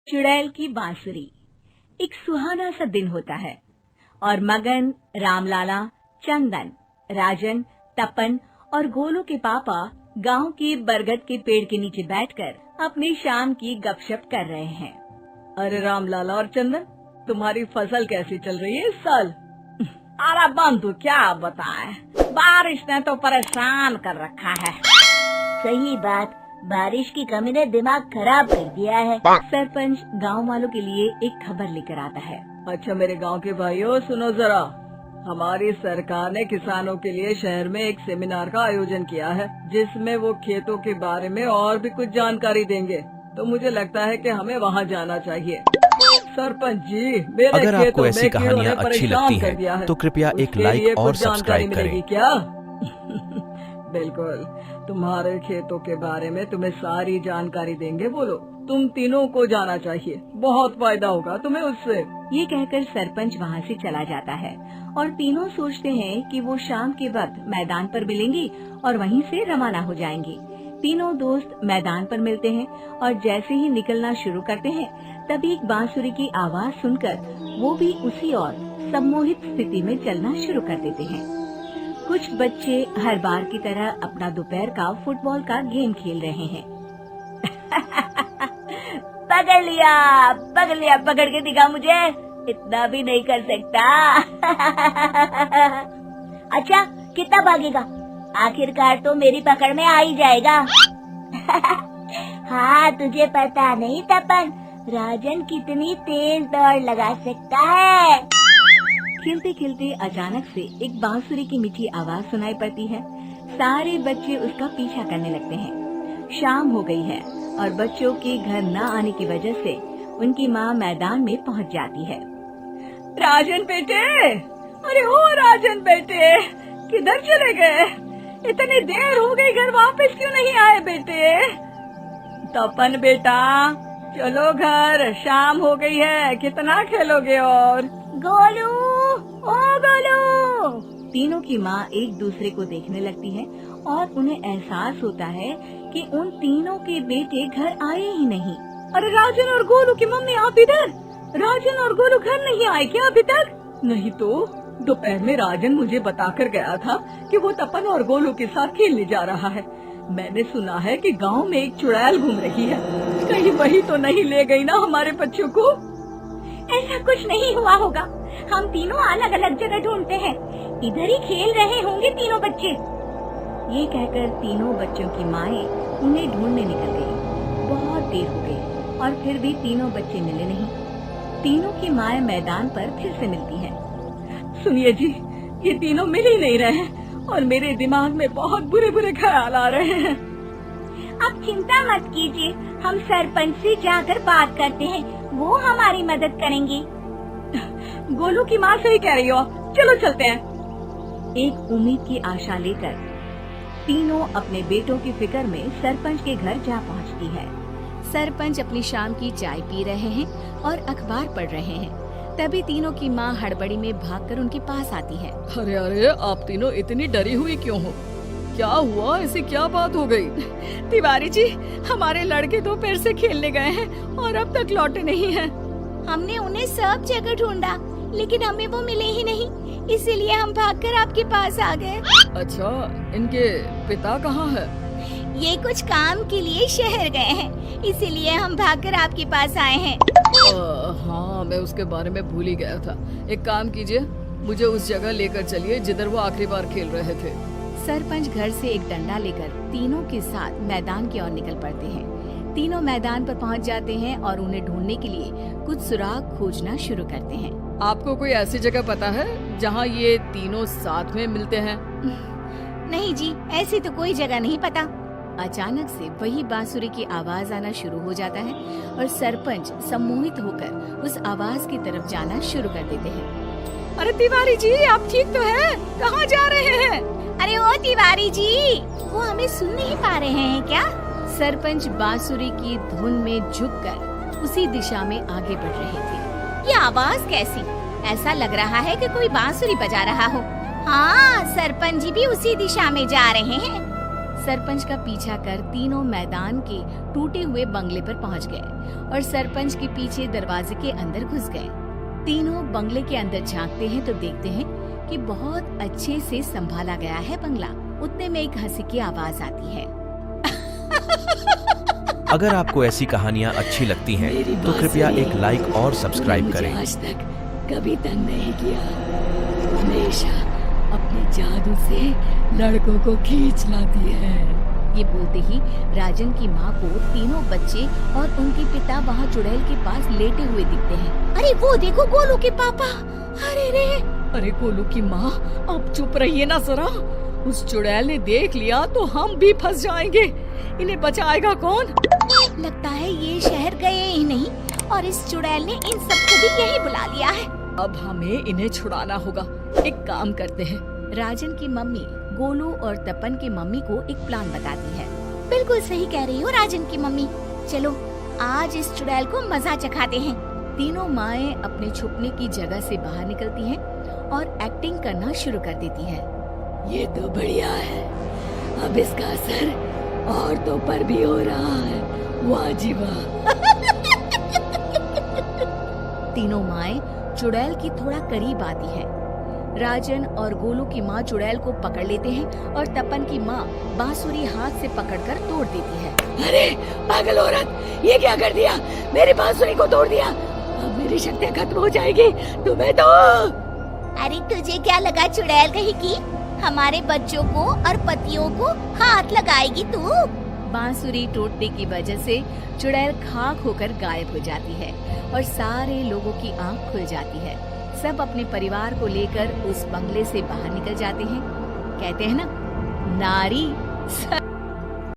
चुड़ैल की बांसुरी। एक सुहाना सा दिन होता है और मगन, रामलाला, चंदन, राजन, तपन और गोलू के पापा गांव के बरगद के पेड़ के नीचे बैठकर अपनी शाम की गपशप कर रहे हैं। अरे रामलाला और चंदन, तुम्हारी फसल कैसी चल रही है इस साल? अरे बंधु क्या बताएं, बारिश ने तो परेशान कर रखा है। सही बात, बारिश की कमी ने दिमाग खराब कर दिया है। सरपंच गांव वालों के लिए एक खबर लेकर आता है। अच्छा मेरे गांव के भाइयों, सुनो जरा। हमारी सरकार ने किसानों के लिए शहर में एक सेमिनार का आयोजन किया है, जिसमें वो खेतों के बारे में और भी कुछ जानकारी देंगे। तो मुझे लगता है कि हमें वहाँ जाना चाहिए। सरपंच जी, मेरे अगर आपको खेतों ऐसी में कीड़ों कहानियाँ ने अच्छी परेशान लगती कर हैं, दिया है। तो कृपया एक उसके लाइक लिए और कुछ जानकारी सब्सक्राइब मिलेगी करें। क्या? बिल्कुल, तुम्हारे खेतों के बारे में तुम्हें सारी जानकारी देंगे। बोलो, तुम तीनों को जाना चाहिए, बहुत फायदा होगा तुम्हें उससे। ये कहकर सरपंच वहाँ से चला जाता है और तीनों सोचते हैं कि वो शाम के वक्त मैदान पर मिलेंगे और वहीं से रवाना हो जाएंगे। तीनों दोस्त मैदान पर मिलते हैं और जैसे ही निकलना शुरू करते हैं, तभी एक बांसुरी की आवाज सुनकर वो भी उसी ओर सम्मोहित स्थिति में चलना शुरू कर देते हैं। कुछ बच्चे हर बार की तरह अपना दोपहर का फुटबॉल का गेम खेल रहे हैं। पकड़ लिया, पकड़ लिया, पकड़ के दिखा मुझे, इतना भी नहीं कर सकता। अच्छा, कितना भागेगा? आखिरकार तो मेरी पकड़ में आ ही जाएगा। हाँ, तुझे पता नहीं तपन, राजन कितनी तेज दौड़ लगा सकता है। खेलते खेलते अचानक से एक बांसुरी की मीठी आवाज सुनाई पड़ती है। सारे बच्चे उसका पीछा करने लगते हैं। शाम हो गई है और बच्चों के घर न आने की वजह से उनकी माँ मैदान में पहुँच जाती है। राजन बेटे, अरे ओ राजन बेटे, किधर चले गए? इतनी देर हो गई, घर वापस क्यों नहीं आए बेटे? तपन बेटा, चलो घर, शाम हो गई है, कितना खेलोगे? और गोलू, ओ गोलू। तीनों की माँ एक दूसरे को देखने लगती है और उन्हें एहसास होता है कि उन तीनों के बेटे घर आए ही नहीं। अरे राजन और गोलू की मम्मी, आप इधर? राजन और गोलू घर नहीं आए क्या अभी तक? नहीं तो दोपहर में राजन मुझे बताकर गया था कि वो तपन और गोलू के साथ खेलने जा रहा है। मैंने सुना है कि गांव में एक चुड़ैल घूम रही है, कहीं वही तो नहीं ले गई ना हमारे बच्चों को? ऐसा कुछ नहीं हुआ होगा, हम तीनों अलग अलग जगह ढूंढते हैं, इधर ही खेल रहे होंगे तीनों बच्चे। ये कहकर तीनों बच्चों की माएं उन्हें ढूंढने निकल गयी। बहुत देर हो गई और फिर भी तीनों बच्चे मिले नहीं। तीनों की माएं मैदान पर फिर से मिलती हैं। सुनिए जी, ये तीनों मिल ही नहीं रहे और मेरे दिमाग में बहुत बुरे बुरे ख्याल आ रहे हैं। अब चिंता मत कीजिए, हम सरपंच से जाकर बात करते हैं, वो हमारी मदद करेंगे। गोलू की माँ सही कह रही हो, चलो चलते हैं। एक उम्मीद की आशा लेकर तीनों अपने बेटों की फिक्र में सरपंच के घर जा पहुंचती है। सरपंच अपनी शाम की चाय पी रहे हैं और अखबार पढ़ रहे हैं। तभी तीनों की माँ हड़बड़ी में भागकर उनके पास आती है। अरे अरे, आप तीनों इतनी डरी हुई क्यों हो? क्या हुआ? ऐसी क्या बात हो गई? तिवारी जी, हमारे लड़के दोपहर से खेलने गए हैं और अब तक लौटे नहीं हैं। हमने उन्हें सब जगह ढूंढा, लेकिन हमें वो मिले ही नहीं, इसीलिए हम भागकर आपके पास आ गए। अच्छा, इनके पिता कहाँ है? ये कुछ काम के लिए शहर गए हैं, इसीलिए हम भागकर आपके पास आए हैं। हाँ, मैं उसके बारे में भूल ही गया था। एक काम कीजिए, मुझे उस जगह लेकर चलिए जिधर वो आखिरी बार खेल रहे थे। सरपंच घर से एक डंडा लेकर तीनों के साथ मैदान की ओर निकल पड़ते हैं। तीनों मैदान पर पहुंच जाते हैं और उन्हें ढूंढने के लिए कुछ सुराग खोजना शुरू करते हैं। आपको कोई ऐसी जगह पता है जहाँ ये तीनों साथ में मिलते हैं? नहीं जी, ऐसी तो कोई जगह नहीं पता। अचानक से वही बांसुरी की आवाज आना शुरू हो जाता है और सरपंच सम्मोहित होकर उस आवाज की तरफ जाना शुरू कर देते हैं। अरे तिवारी जी, आप ठीक तो हैं? कहाँ जा रहे हैं? अरे ओ तिवारी जी, वो हमें सुन नहीं पा रहे हैं क्या? सरपंच बांसुरी की धुन में झुककर उसी दिशा में आगे बढ़ रहे थे। ये आवाज कैसी? ऐसा लग रहा है कि कोई बांसुरी बजा रहा हो। हाँ, सरपंच जी भी उसी दिशा में जा रहे हैं। सरपंच का पीछा कर तीनों मैदान के टूटे हुए बंगले पर पहुंच गए और सरपंच के पीछे दरवाजे के अंदर घुस गए। तीनों बंगले के अंदर झांकते हैं तो देखते हैं कि बहुत अच्छे से संभाला गया है बंगला। उतने में एक हंसी की आवाज आती है। अगर आपको ऐसी कहानियाँ अच्छी लगती हैं तो कृपया एक लाइक और सब्सक्राइब करें। आज तक कभी तंग नहीं किया, हमेशा अपने जादू से लड़कों को खींच लाती है। ये बोलते ही राजन की माँ को तीनों बच्चे और उनके पिता वहाँ चुड़ैल के पास लेटे हुए दिखते हैं। अरे वो देखो गोलू के पापा। अरे रे, अरे गोलू की माँ, अब चुप रहिए ना जरा। उस चुड़ैल ने देख लिया तो हम भी फंस जाएंगे। इन्हें बचाएगा कौन? लगता है ये शहर गए ही नहीं और इस चुड़ैल ने इन सबको भी यही बुला लिया है। अब हमें इन्हें छुड़ाना होगा। एक काम करते हैं। राजन की मम्मी गोलू और तपन की मम्मी को एक प्लान बताती है। बिल्कुल सही कह रही हो राजन की मम्मी। चलो आज इस चुड़ैल को मजा चखाते हैं। तीनों माएं अपने छुपने की जगह से बाहर निकलती हैं और एक्टिंग करना शुरू कर देती है। ये तो बढ़िया है। अब इसका असर औरतों पर भी हो रहा है। वाह जी वाह। तीनों माएं चुड़ैल की थोड़ा करीब आती है। राजन और गोलू की माँ चुड़ैल को पकड़ लेते हैं और तपन की माँ बांसुरी हाथ से पकड़कर तोड़ देती है। अरे पागल औरत, ये क्या कर दिया? मेरी बांसुरी को तोड़ दिया। अब मेरी शक्तियाँ खत्म हो जाएगी। तुम्हें तो अरे तुझे क्या लगा चुड़ैल कहीं की हमारे बच्चों को और पतियों को हाथ लगाएगी तू? बांसुरी टूटने की वजह से चुड़ैल खाक होकर गायब हो जाती है और सारे लोगों की आंख खुल जाती है। सब अपने परिवार को लेकर उस बंगले से बाहर निकल जाते हैं। कहते हैं ना, नारी